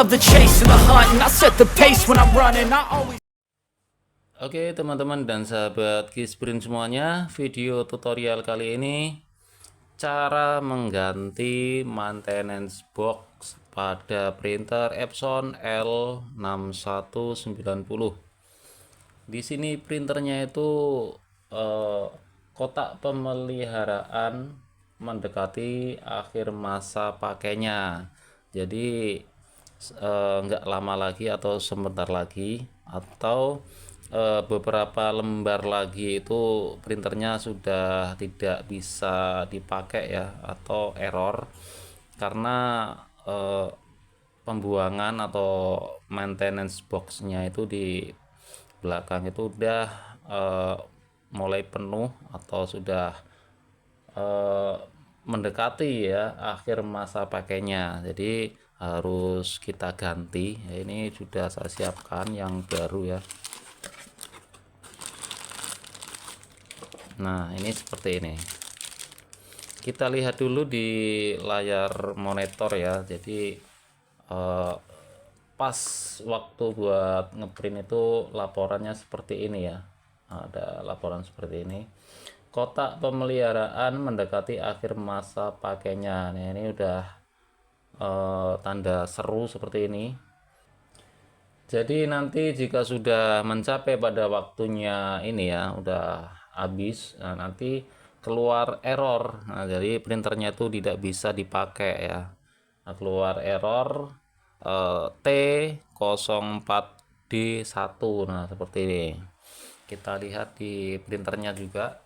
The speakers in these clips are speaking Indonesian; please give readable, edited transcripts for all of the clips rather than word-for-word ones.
love the chase and the hunt, and I set the pace when I'm running. I always. Oke teman-teman dan sahabat Kisprint semuanya, video tutorial kali ini cara mengganti maintenance box pada printer Epson L6190. Di sini printernya itu kotak pemeliharaan mendekati akhir masa pakainya. Jadi nggak lama lagi atau sebentar lagi atau beberapa lembar lagi itu printernya sudah tidak bisa dipakai ya, atau error karena pembuangan atau maintenance boxnya itu di belakang itu udah mulai penuh atau sudah mendekati ya akhir masa pakainya, jadi harus kita ganti ya. Ini sudah saya siapkan yang baru ya. Nah ini seperti ini, kita lihat dulu di layar monitor ya. Jadi pas waktu buat ngeprint itu laporannya seperti ini ya, ada laporan seperti ini, kotak pemeliharaan mendekati akhir masa pakainya. Nah ini udah tanda seru seperti ini. Jadi nanti jika sudah mencapai pada waktunya ini ya, udah habis, nah, nanti keluar error. Nah, jadi printernya itu tidak bisa dipakai ya. Nah, keluar error T04D1. Nah seperti ini, kita lihat di printernya juga,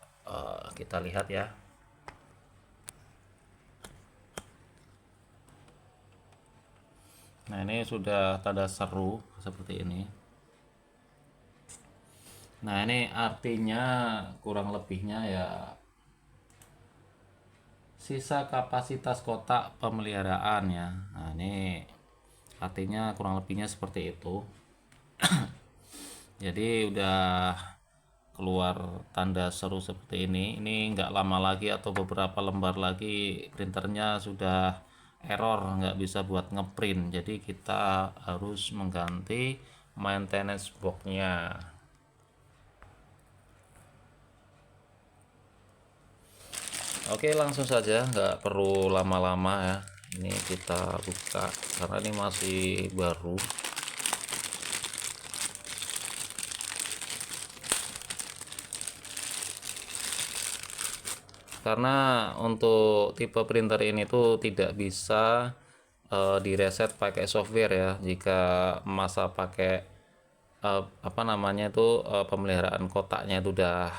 kita lihat ya. Nah ini sudah tanda seru seperti ini. Nah ini artinya kurang lebihnya ya, sisa kapasitas kotak pemeliharaan ya. Nah ini artinya kurang lebihnya seperti itu. Jadi udah keluar tanda seru seperti ini. Ini nggak lama lagi atau beberapa lembar lagi printernya sudah error, nggak bisa buat ngeprint. Jadi kita harus mengganti maintenance boxnya. Oke langsung saja, nggak perlu lama-lama ya. Ini kita buka karena ini masih baru. Karena untuk tipe printer ini tuh tidak bisa di reset pakai software ya. Jika masa pakai apa namanya itu pemeliharaan kotaknya itu udah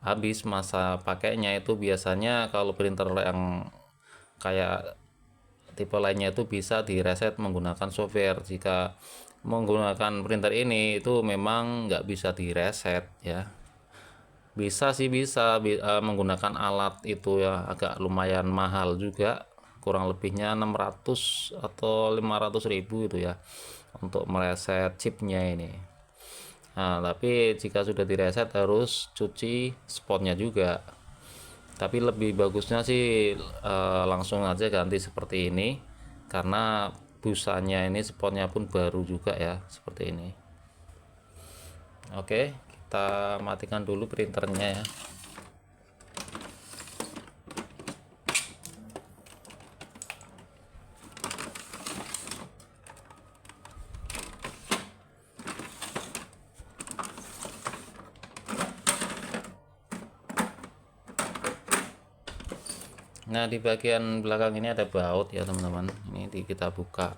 habis masa pakainya, itu biasanya kalau printer yang kayak tipe lainnya itu bisa di reset menggunakan software. Jika menggunakan printer ini itu memang nggak bisa di reset ya. Bisa sih, bisa menggunakan alat itu ya, agak lumayan mahal juga, kurang lebihnya 600 atau 500.000 itu ya untuk mereset chipnya ini. Nah tapi jika sudah direset harus cuci spotnya juga. Tapi lebih bagusnya sih langsung aja ganti seperti ini, karena busanya ini spotnya pun baru juga ya seperti ini. Oke kita matikan dulu printernya ya. Nah di bagian belakang ini ada baut ya teman-teman, ini kita buka.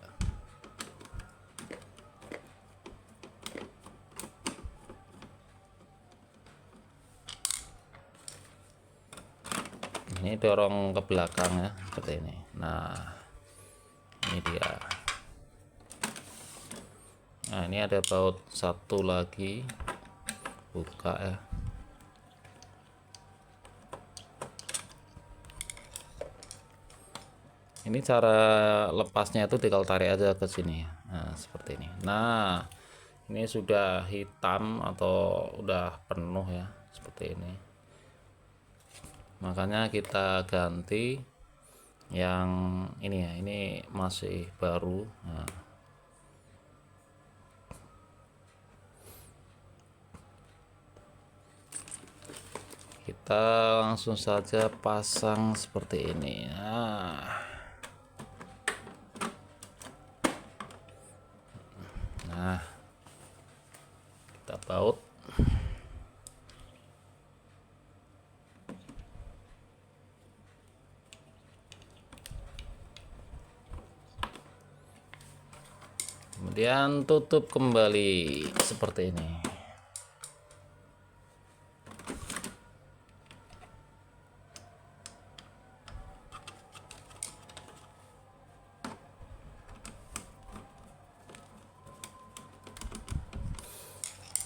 Ini dorong ke belakang ya seperti ini. Nah ini dia. Nah ini ada baut satu lagi, buka ya. Ini cara lepasnya itu tinggal tarik aja ke sini. Nah seperti ini. Nah ini sudah hitam atau udah penuh ya seperti ini, makanya kita ganti yang ini ya, ini masih baru. Nah kita langsung saja pasang seperti ini. Nah, kita baut. Kemudian tutup kembali seperti ini.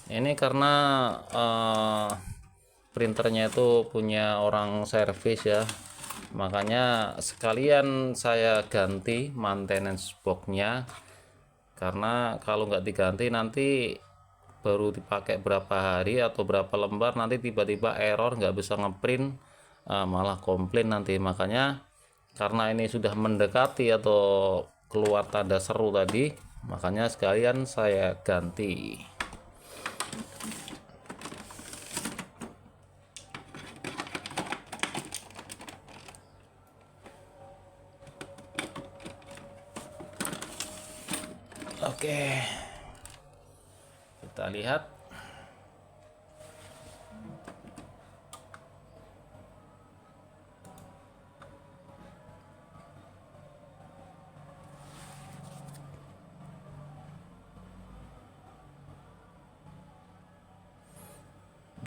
Ini karena printernya itu punya orang servis ya, makanya sekalian saya ganti maintenance boxnya, karena kalau nggak diganti nanti baru dipakai berapa hari atau berapa lembar nanti tiba-tiba error, nggak bisa ngeprint, malah komplain nanti. Makanya karena ini sudah mendekati atau keluar tanda seru tadi, makanya sekalian saya ganti. Oke, kita lihat.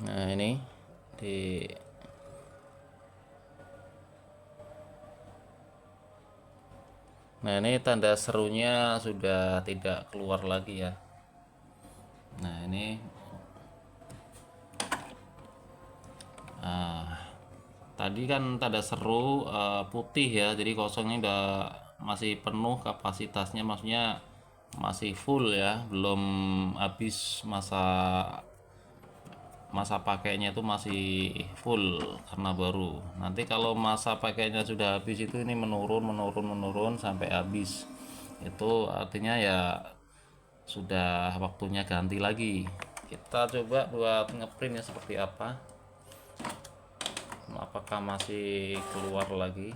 Nah, ini di Nah, ini tanda serunya sudah tidak keluar lagi ya. Nah, ini tadi kan tanda seru putih ya, jadi kosongnya udah masih penuh kapasitasnya, maksudnya masih full ya, belum habis masa pakainya itu masih full karena baru. Nanti kalau masa pakainya sudah habis itu ini menurun sampai habis. Itu artinya ya sudah waktunya ganti lagi. Kita coba buat ngeprint ya seperti apa. Apakah masih keluar lagi?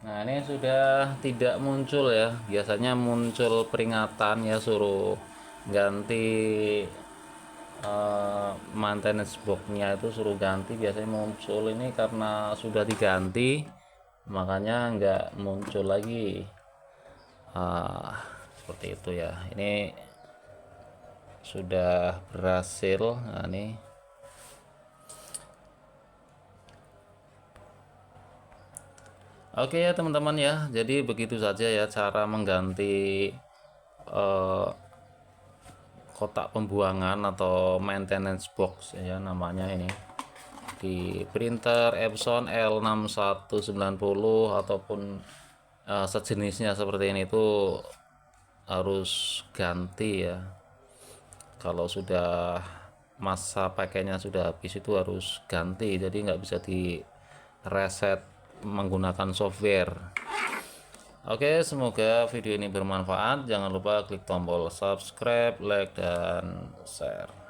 Nah, ini sudah tidak muncul ya. Biasanya muncul peringatan ya, suruh ganti maintenance boxnya, itu suruh ganti, biasanya muncul. Ini karena sudah diganti makanya nggak muncul lagi. Seperti itu ya. Ini sudah berhasil. Nah, ini oke ya teman-teman ya, jadi begitu saja ya cara mengganti kotak pembuangan atau maintenance box ya namanya ini di printer Epson L6190 ataupun sejenisnya seperti ini, itu harus ganti ya. Kalau sudah masa pakainya sudah habis itu harus ganti, jadi nggak bisa di reset menggunakan software. Oke, semoga video ini bermanfaat. Jangan lupa klik tombol subscribe, like, dan share.